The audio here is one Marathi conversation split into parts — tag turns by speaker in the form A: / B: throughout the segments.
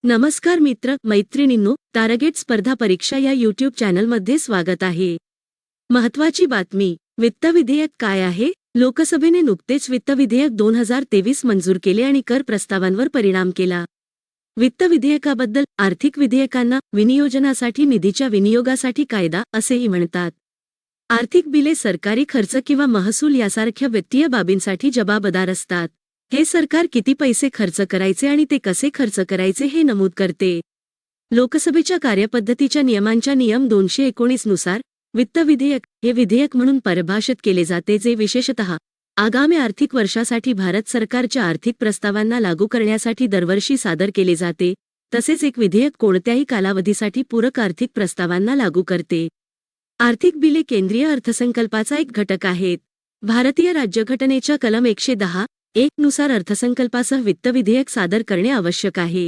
A: नमस्कार मित्र मैत्रिणींनो, टार्गेट स्पर्धा परीक्षा या यूट्यूब चॅनलमध्ये स्वागत आहे. महत्त्वाची बातमी. वित्त विधेयक काय आहे? लोकसभेने नुकतेच वित्त विधेयक 2023 मंजूर केले आणि कर प्रस्तावांवर परिणाम केला. वित्त विधेयकाबद्दल आर्थिक विधेयकांना विनियोजनासाठी निधीच्या विनियोगासाठी कायदा असेही म्हणतात. आर्थिक बिले सरकारी खर्च किंवा महसूल यासारख्या वित्तीय बाबींसाठी जबाबदार असतात. हे सरकार किती पैसे खर्च करायचे आणि ते कसे खर्च करायचे हे नमूद करते. लोकसभेच्या कार्यपद्धतीच्या नियमांच्या नियम 219 नुसार वित्त विधेयक हे विधेयक म्हणून परिभाषित केले जाते, जे विशेषतः आगामी आर्थिक वर्षासाठी भारत सरकारच्या आर्थिक प्रस्तावांना लागू करण्यासाठी दरवर्षी सादर केले जाते. तसेच एक विधेयक कोणत्याही कालावधीसाठी पूरक आर्थिक प्रस्तावांना लागू करते. आर्थिक बिले केंद्रीय अर्थसंकल्पाचा एक घटक आहेत. भारतीय राज्यघटनेच्या कलम 110(1) नुसार अर्थसंकल्पासह वित्त विधेयक सादर करणे आवश्यक आहे.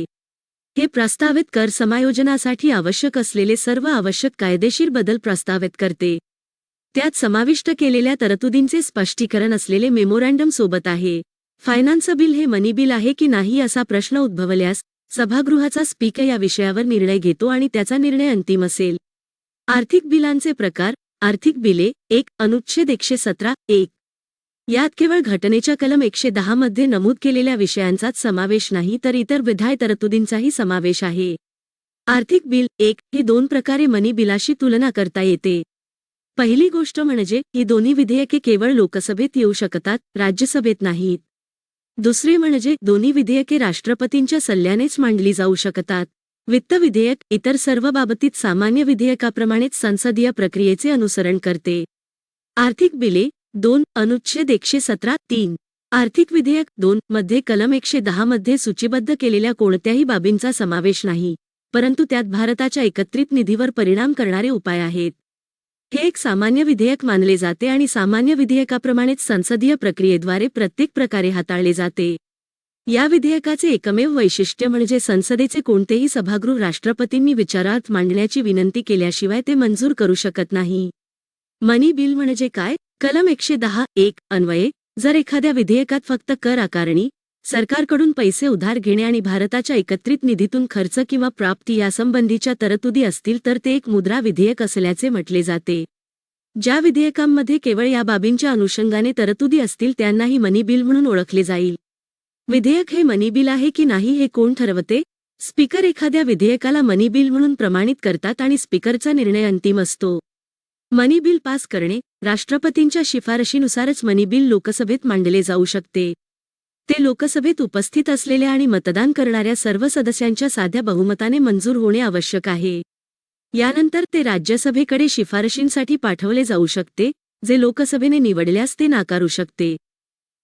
A: हे प्रस्तावित कर समायोजनासाठी आवश्यक असलेले सर्व आवश्यक कायदेशीर बदल प्रस्तावित करते. त्यात समाविष्ट केलेल्या तरतुदींचे स्पष्टीकरण असलेले मेमोरँडम सोबत आहे. फायनान्स बिल हे मनी बिल आहे की नाही असा प्रश्न उद्भवल्यास सभागृहाचा स्पीकर या विषयावर निर्णय घेतो आणि त्याचा निर्णय अंतिम असेल. आर्थिक बिलांचे प्रकार. आर्थिक बिले. 1. अनुच्छेद 117(1). यात केवळ घटनेच्या कलम 110 मध्ये नमूद केलेल्या विषयांचाच समावेश नाही, तर इतर विधाय तरतुदींचाही समावेश आहे. आर्थिक बिल. 1. ही दोन प्रकारे मनी बिलाशी तुलना करता येते. पहिली गोष्ट म्हणजे ही दोन्ही विधेयके केवळ लोकसभेत येऊ शकतात, राज्यसभेत नाहीत. दुसरे म्हणजे दोन्ही विधेयके राष्ट्रपतींच्या सल्ल्यानेच मांडली जाऊ शकतात. वित्त विधेयक इतर सर्व बाबतीत सामान्य विधेयकाप्रमाणेच संसदीय प्रक्रियेचे अनुसरण करते. आर्थिक बिले. 2. अनुच्छेद 117(3). आर्थिक विधेयक 2 मध्ये कलम 110 मध्ये सूचीबद्ध केलेल्या कोणत्याही बाबींचा समावेश नाही, परंतु त्यात भारताच्या एकत्रित निधीवर परिणाम करणारे उपाय आहेत. हे एक सामान्य विधेयक मानले जाते आणि सामान्य विधेयकाप्रमाणेच संसदीय प्रक्रियेद्वारे प्रत्येक प्रकारे हाताळले जाते. या विधेयकाचे एकमेव वैशिष्ट्य म्हणजे संसदेचे कोणतेही सभागृह राष्ट्रपतींनी विचारार्थ मांडण्याची विनंती केल्याशिवाय ते मंजूर करू शकत नाही. मनी बिल म्हणजे काय? कलम 110(1) अन्वये जर एखाद्या विधेयकात फक्त कर आकारणी, सरकारकडून पैसे उधार घेणे आणि भारताच्या एकत्रित निधीतून खर्च किंवा प्राप्ती यासंबंधीच्या तरतुदी असतील तर ते एक मुद्रा विधेयक असल्याचे म्हटले जाते. ज्या विधेयकांमध्ये केवळ या बाबींच्या अनुषंगाने तरतुदी असतील त्यांनाही मनी बिल म्हणून ओळखले जाईल. विधेयक हे मनी बिल आहे की नाही हे कोण ठरवते? स्पीकर एखाद्या विधेयकाला मनी बिल म्हणून प्रमाणित करतात आणि स्पीकरचा निर्णय अंतिम असतो. मनी बिल पास करणे. राष्ट्रपतींच्या शिफारशीनुसारच मनी बिल लोकसभेत मांडले जाऊ शकते. ते लोकसभेत उपस्थित असलेल्या आणि मतदान करणाऱ्या सर्व सदस्यांच्या साध्या बहुमताने मंजूर होणे आवश्यक आहे. यानंतर ते राज्यसभेकडे शिफारशींसाठी पाठवले जाऊ शकते, जे लोकसभेने निवडल्यास ते नाकारू शकते.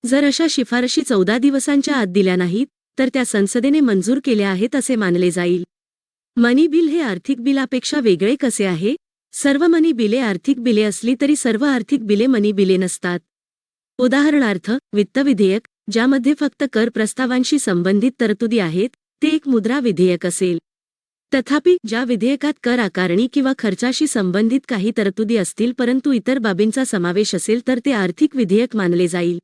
A: जर अशा शिफारशी 14 दिवसांच्या आत दिल्या नाहीत, तर त्या संसदेने मंजूर केल्या आहेत असे मानले जाईल. मनी बिल हे आर्थिक बिलापेक्षा वेगळे कसे आहे? सर्व मनी बिले आर्थिक बिले असली तरी सर्व आर्थिक बिले मनी बिले नसतात. उदाहरणार्थ, वित्त विधेयक, ज्यामध्ये फक्त कर प्रस्तावांशी संबंधित तरतुदी आहेत, ते एक मुद्रा विधेयक असेल. तथापि, ज्या विधेयकात कर आकारणी किंवा खर्चाशी संबंधित काही तरतुदी असतील परंतु इतर बाबींचा समावेश असेल तर ते आर्थिक विधेयक मानले जाईल.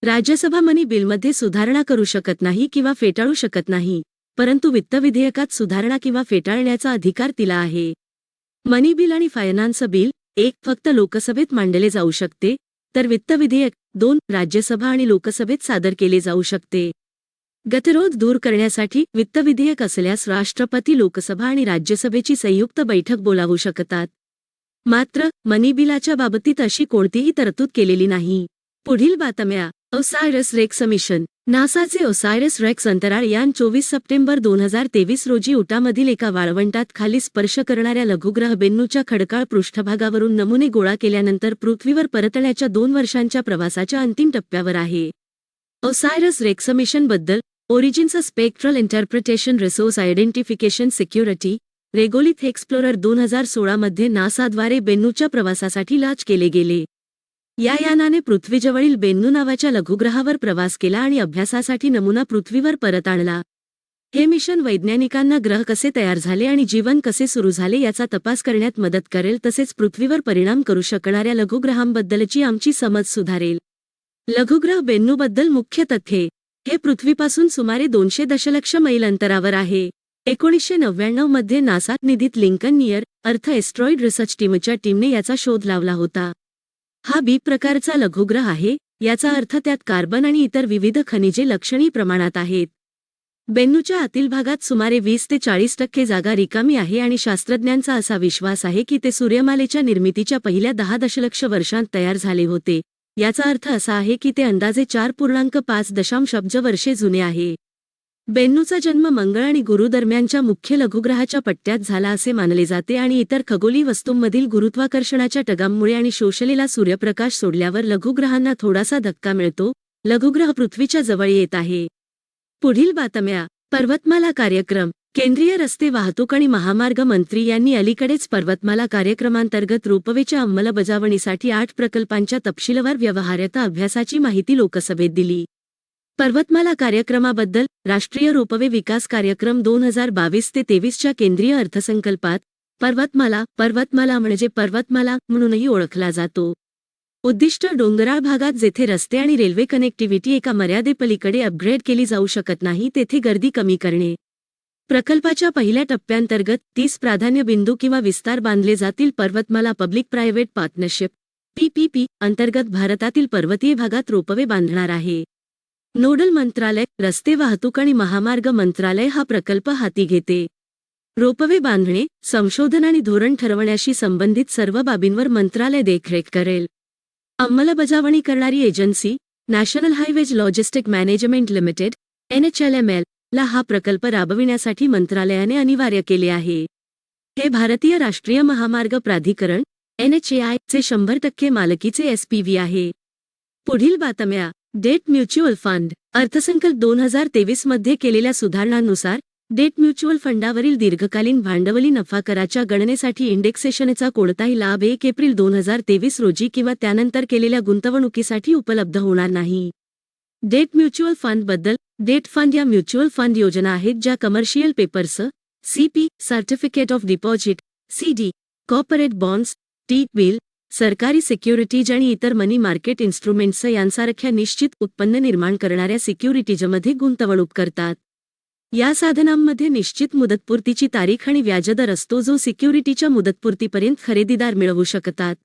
A: राज्यसभा मनी बिलमध्ये सुधारणा करू शकत नाही किंवा फेटाळू शकत नाही, परंतु वित्त विधेयकात सुधारणा किंवा फेटाळण्याचा अधिकार तिला आहे. मनी बिल आणि फायनान्स बिल. 1. फक्त लोकसभेत मांडले जाऊ शकते, तर वित्त विधेयक 2. राज्यसभा आणि लोकसभेत सादर केले जाऊ शकते. गतिरोध दूर करण्यासाठी वित्त विधेयक असल्यास राष्ट्रपती लोकसभा आणि राज्यसभेची संयुक्त बैठक बोलावू शकतात. मात्र मनी बिलाच्या बाबतीत अशी कोणतीही तरतूद केलेली नाही. पुढील बातम्या. ओसायरस रेक्स मिशन. नासाचे ओसायरस रेक्स अंतराळ यान 24 सप्टेंबर 2023 रोजी उटामधील एका वाळवंटात खाली स्पर्श करणाऱ्या लघुग्रह बेन्नूच्या खडकाळ पृष्ठभागावरून नमुने गोळा केल्यानंतर पृथ्वीवर परतण्याच्या 2 वर्षांच्या प्रवासाच्या अंतिम टप्प्यावर आहे. ओसायरस रेक्स मिशनबद्दल. Origins spectral interpretation resource identification security regolith explorer 2016 मध्ये नासाद्वारे बेन्नूच्या प्रवासासाठी लॉन्च केले गेले. या यानाने पृथ्वीजवळील बेन्नू नावाच्या लघुग्रहावर प्रवास केला आणि अभ्यासासाठी नमुना पृथ्वीवर परत आणला. हे मिशन वैज्ञानिकांना ग्रह कसे तयार झाले आणि जीवन कसे सुरू झाले याचा तपास करण्यात मदत करेल, तसेच पृथ्वीवर परिणाम करू शकणाऱ्या लघुग्रहांबद्दलची आमची समज सुधारेल. लघुग्रह बेन्नूबद्दल मुख्य तथ्ये. हे पृथ्वीपासून सुमारे 200 दशलक्ष मैल अंतरावर आहे. 1999 मध्ये नासा निधीत लिंकन नियर अर्थ एस्ट्रॉइड रिसर्च टीमच्या टीमने याचा शोध लावला होता. हा बी प्रकारचा लघुग्रह आहे, याचा अर्थ त्यात कार्बन आणि इतर विविध खनिजे लक्षणीय प्रमाणात आहेत. बेन्नूच्या आतील भागात सुमारे 20 ते 40% जागा रिकामी आहे आणि शास्त्रज्ञांचा असा विश्वास आहे की ते सूर्यमालेच्या निर्मितीच्या पहिल्या 10 दशलक्ष वर्षांत तयार झाले होते. याचा अर्थ असा आहे की ते अंदाजे 4.5 अब्ज वर्षे जुने आहे. बेन्नूचा जन्म मंगळ आणि गुरु दरम्यानच्या मुख्य लघुग्रहाच्या पट्ट्यात झाला असे मानले जाते आणि इतर खगोली वस्तूंमधील गुरुत्वाकर्षणाच्या टगांमुळे आणि शोषलेला सूर्यप्रकाश सोडल्यावर लघुग्रहांना थोडासा धक्का मिळतो. लघुग्रह पृथ्वीच्या जवळ येत आहे. पुढील बातम्या. पर्वतमाला कार्यक्रम. केंद्रीय रस्ते वाहतूक आणि महामार्ग मंत्री यांनी अलीकडेच पर्वतमाला कार्यक्रमांतर्गत रोपवेच्या अंमलबजावणीसाठी 8 प्रकल्पांच्या तपशीलवार व्यवहार्यता अभ्यासाची माहिती लोकसभेत दिली. पर्वतमाला कार्यक्रमाबद्दल राष्ट्रीय रोपवे विकास कार्यक्रम 2022 ते 23च्या केंद्रीय अर्थसंकल्पात पर्वतमाला म्हणजे पर्वतमाला म्हणूनही ओळखला जातो. उद्दिष्ट डोंगराळ भागात जेथे रस्ते आणि रेल्वे कनेक्टिव्हिटी एका मर्यादेपलीकडे अपग्रेड केली जाऊ शकत नाही तेथे गर्दी कमी करणे. प्रकल्पाच्या पहिल्या टप्प्यांतर्गत 30 प्राधान्य बिंदू किंवा विस्तार बांधले जातील. पर्वतमाला पब्लिक प्रायव्हेट पार्टनरशिप PPP अंतर्गत भारतातील पर्वतीय भागात रोपवे बांधणार आहे. नोडल मंत्रालय रस्ते वाहतूक आणि महामार्ग मंत्रालय हा प्रकल्प हाती घेते. रोपवे बांधणे, संशोधन आणि धोरण ठरवण्याशी संबंधित सर्व बाबींवर मंत्रालय देखरेख करेल. अंमलबजावणी करणारी agency national highways logistic management limited NHLML ला हा प्रकल्प राबविण्यासाठी मंत्रालयाने अनिवार्य केले आहे. हे भारतीय राष्ट्रीय महामार्ग प्राधिकरण NHAI चे 100% मालकीचे SPV आहे. पुढील बातम्या. Date mutual fund. अर्थसंकल्प 2023 मध्ये केलेल्या सुधारणांनुसार डेट म्युच्युअल फंडावरील दीर्घकालीन भांडवली नफा कराच्या गणनेसाठी इंडेक्सेशनचा कोणताही लाभ 1 एप्रिल 2023 रोजी किंवा त्यानंतर केलेल्या गुंतवणुकीसाठी उपलब्ध होणार नाही. डेट म्युच्युअल फंडबद्दल. डेट फंड या म्युच्युअल फंड योजना आहेत ज्या commercial papers CP certificate of deposit CD, corporate bonds T-बिल, सरकारी सिक्युरिटीज आणि इतर मनी मार्केट इन्स्ट्रुमेंट्स यांसारख्या निश्चित उत्पन्न निर्माण करणाऱ्या सिक्युरिटीजमध्ये गुंतवणूक करतात. या साधनांमध्ये निश्चित मुदतपूर्तीची तारीख आणि व्याजदर असतो जो सिक्युरिटीच्या मुदतपूर्तीपर्यंत खरेदीदार मिळवू शकतात.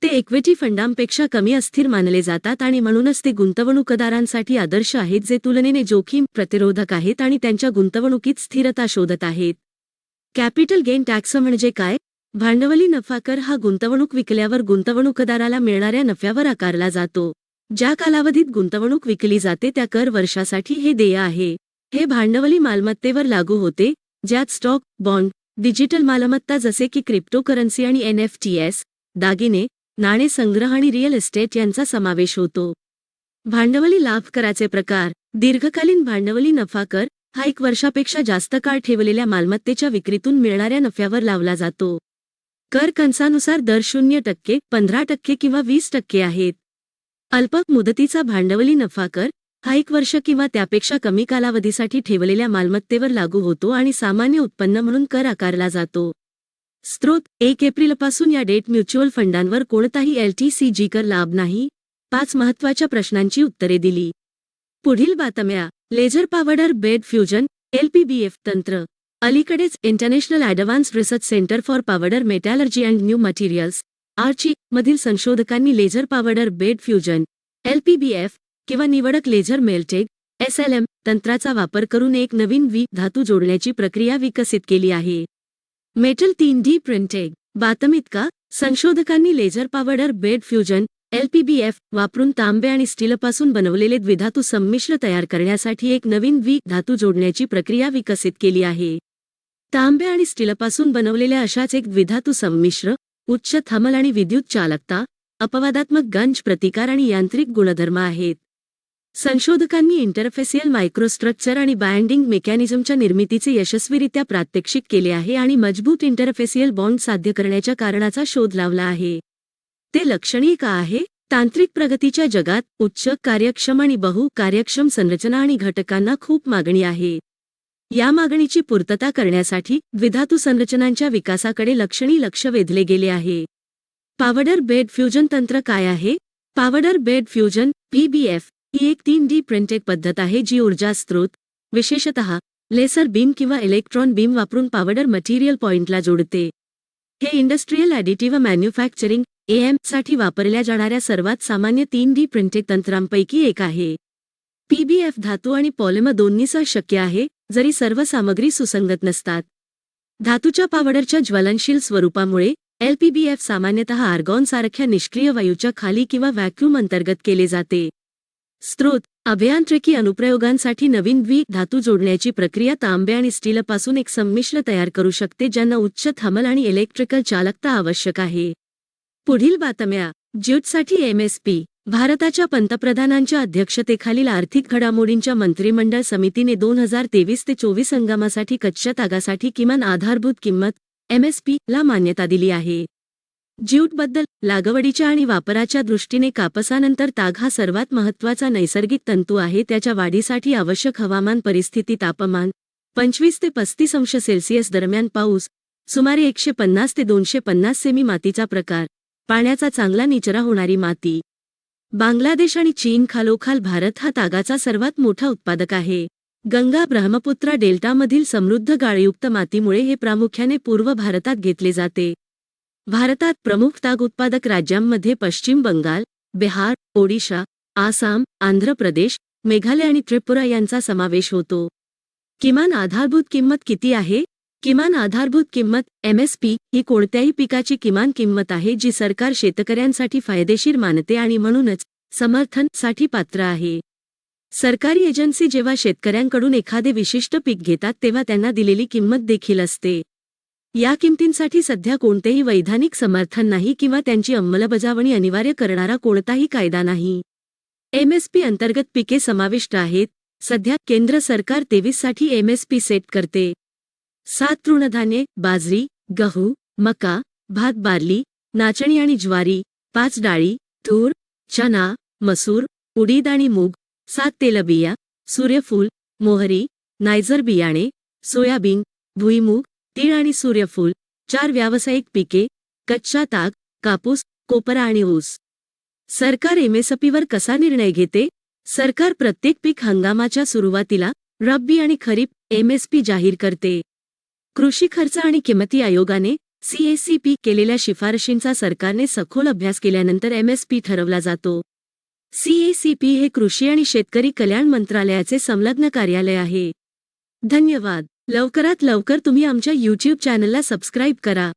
A: ते इक्विटी फंडांपेक्षा कमी अस्थिर मानले जातात आणि म्हणूनच ते गुंतवणूकदारांसाठी आदर्श आहेत जे तुलनेने जोखीम प्रतिरोधक आहेत आणि त्यांच्या गुंतवणुकीत स्थिरता शोधत आहेत. कॅपिटल गेन टॅक्स म्हणजे काय? भांडवली नफा कर हा गुंतवणूक विकल्यावर गुंतवणूकदाराला मिळणाऱ्या नफ्यावर आकारला जातो. ज्या कालावधीत गुंतवणूक विकली जाते त्या कर वर्षासाठी हे देय आहे. हे भांडवली मालमत्तेवर लागू होते, ज्यात स्टॉक, बॉन्ड, डिजिटल मालमत्ता जसे की क्रिप्टोकरन्सी आणि NFTs, दागिने, नाणे संग्रह आणि रिअल इस्टेट यांचा समावेश होतो. भांडवली लाभ कराचे प्रकार. दीर्घकालीन भांडवली नफा कर हा 1 वर्षापेक्षा जास्त काळ ठेवलेल्या मालमत्तेच्या विक्रीतून मिळणाऱ्या नफ्यावर लावला जातो. कर कंसानुसार दर 0%, 15% किंवा 20% आहेत. अल्प मुदतीचा भांडवली नफा कर हा 1 वर्ष किंवा त्यापेक्षा कमी कालावधीसाठी ठेवलेल्या मालमत्तेवर लागू होतो आणि सामान्य उत्पन्न म्हणून कर आकारला जातो. स्रोत. 1 एप्रिलपासून या डेट म्युच्युअल फंडांवर कोणताही LTCG कर लाभ नाही. 5 महत्त्वाच्या प्रश्नांची उत्तरे दिली. पुढील बातम्या. लेझर पॉवर्ड बेड फ्युजन LPBF तंत्र. अलीकडेच international advanced research centre for पॉवर्ड metallurgy and new materials ARCHI मधील संशोधकांनी लेझर पॉवर्ड बेड फ्युजन LPBF किंवा निवडक लेझर मेल्टेड SLM तंत्राचा वापर करून एक नवीन धातू जोडण्याची प्रक्रिया विकसित केली आहे. Metal 3D printing. बातमीत का? संशोधकांनी लेझर पॉवर्ड बेड फ्युजन LPBF वापरून तांबे आणि स्टीलपासून बनवलेले द्विधातू संमिश्र तयार करण्यासाठी एक नवीन धातू जोडण्याची प्रक्रिया विकसित केली आहे. तांबे आणि स्टीलपासून बनवलेल्या अशाच एक द्विधातू संमिश्र उच्च थर्मल आणि विद्युत चालकता, अपवादात्मक गंज प्रतिकार आणि यांत्रिक गुणधर्म आहेत. संशोधकांनी इंटरफेसियल मायक्रोस्ट्रक्चर आणि बाइंडिंग मेकॅनिझमच्या निर्मितीचे यशस्वीरित्या प्रात्यक्षिक केले आहे आणि मजबूत इंटरफेसियल बॉन्ड साध्य करण्याच्या कारणाचा शोध लावला आहे. ते लक्षणीय का आहे? तांत्रिक प्रगतीच्या जगात उच्च कार्यक्षम आणि बहु-कार्यक्षम संरचना आणि घटकांना खूप मागणी आहे. या मागणीची पूर्तता करण्यासाठी द्विधातू संरचनांच्या विकासाकडे लक्षणीय लक्ष वेधले गेले आहे. पॉवर्ड बेड फ्युजन तंत्र काय आहे? पॉवर्ड बेड फ्युजन PBF ही एक 3D प्रिंटेड पद्धत आहे जी ऊर्जा स्रोत, विशेषतः लेसर बीम किंवा इलेक्ट्रॉन बीम वापरून पावडर मटेरियल पॉइंटला जोडते. हे इंडस्ट्रियल ॲडिटिव्ह मॅन्युफॅक्चरिंग AM साठी वापरल्या जाणाऱ्या सर्वात सामान्य 3D प्रिंटेड तंत्रांपैकी एक आहे. PBF धातू आणि पॉलिमर दोन्हीसह शक्य आहे, जरी सर्व सामग्री सुसंगत नसतात. धातूच्या पावडरच्या ज्वलनशील स्वरूपामुळे LPBF सामान्यतः आर्गॉन सारख्या निष्क्रिय वायूच्या खाली किंवा व्हॅक्यूम अंतर्गत केले जाते. स्रोत अभियांत्रिकी अनुप्रयोगांसाठी नवीन धातू जोडण्याची प्रक्रिया तांबे आणि स्टीलपासून एक संमिश्र तयार करू शकते ज्यांना उच्च थर्मल आणि इलेक्ट्रिकल चालकता आवश्यक आहे. पुढील बातम्या. ज्यूटसाठी MSP. भारताच्या पंतप्रधानांच्या अध्यक्षतेखालील आर्थिक घडामोडींच्या मंत्रिमंडळ समितीने 2023 ते 24 हंगामासाठी कच्च्या तागासाठी किमान आधारभूत किंमत MSP ला मान्यता दिली आहे. ज्यूटबद्दल लागवडीच्या आणि वापराच्या दृष्टीने कापसानंतर ताग हा सर्वात महत्त्वाचा नैसर्गिक तंतू आहे. त्याच्या वाढीसाठी आवश्यक हवामान परिस्थिती तापमान 25 ते 35 अंश सेल्सिअस दरम्यान पाऊस सुमारे 150 ते 250 सेमी मातीचा प्रकार पाण्याचा चांगला निचरा होणारी माती. बांगलादेश आणि चीन खालोखाल भारत हा तागाचा सर्वात मोठा उत्पादक आहे. गंगा ब्रह्मपुत्रा डेल्टामधील समृद्ध गाळयुक्त मातीमुळे हे प्रामुख्याने पूर्व भारतात घेतले जाते. भारतात प्रमुख ताग उत्पादक राज्यांमध्ये पश्चिम बंगाल, बिहार, ओडिशा, आसाम, आंध्र प्रदेश, मेघालय आणि त्रिपुरा यांचा समावेश होतो. किमान आधारभूत किंमत किती आहे? किमान आधारभूत किंमत MSP ही कोणत्याही पिकाची किमान किंमत आहे जी सरकार शेतकऱ्यांसाठी फायदेशीर मानते आणि म्हणूनच समर्थन साठी पात्र आहे. सरकारी एजन्सी जेव्हा शेतकऱ्यांकडून एखादे विशिष्ट पीक घेतात तेव्हा त्यांना दिलेली किंमत देखील असते. या किमतींसाठी सध्या कोणतेही वैधानिक समर्थन नाही किंवा त्यांची अंमलबजावणी अनिवार्य करणारा कोणताही कायदा नाही. MSP अंतर्गत पिके समाविष्ट आहेत. सध्या केंद्र सरकार 23 साठी MSP सेट करते. 7 तृणधान्ये बाजरी, गहू, मका, भात, बार्ली, नाचणी आणि ज्वारी, 5 डाळी, तूर, चना, मसूर, उडीद आणि मूग, 7 तेलबिया, सूर्यफूल, मोहरी, नायजर बियाणे, सोयाबीन, भुईमूग, तीळ आणि सूर्यफूल, 4 व्यावसायिक पिके, कच्चा ताग, कापूस, कोपरा आणि ऊस. सरकार MSPवर कसा निर्णय घेते? सरकार प्रत्येक पीक हंगामाच्या सुरुवातीला रब्बी आणि खरीप MSP जाहीर करते. कृषी खर्च आणि किंमती आयोगाने CACP केलेल्या शिफारशींचा सरकारने सखोल अभ्यास केल्यानंतर MSP ठरवला जातो. CACP हे कृषी आणि शेतकरी कल्याण मंत्रालयाचे संलग्न कार्यालय आहे. धन्यवाद. लवकरात लवकर तुम्ही आमच्या YouTube चॅनलला सबस्क्राईब करा.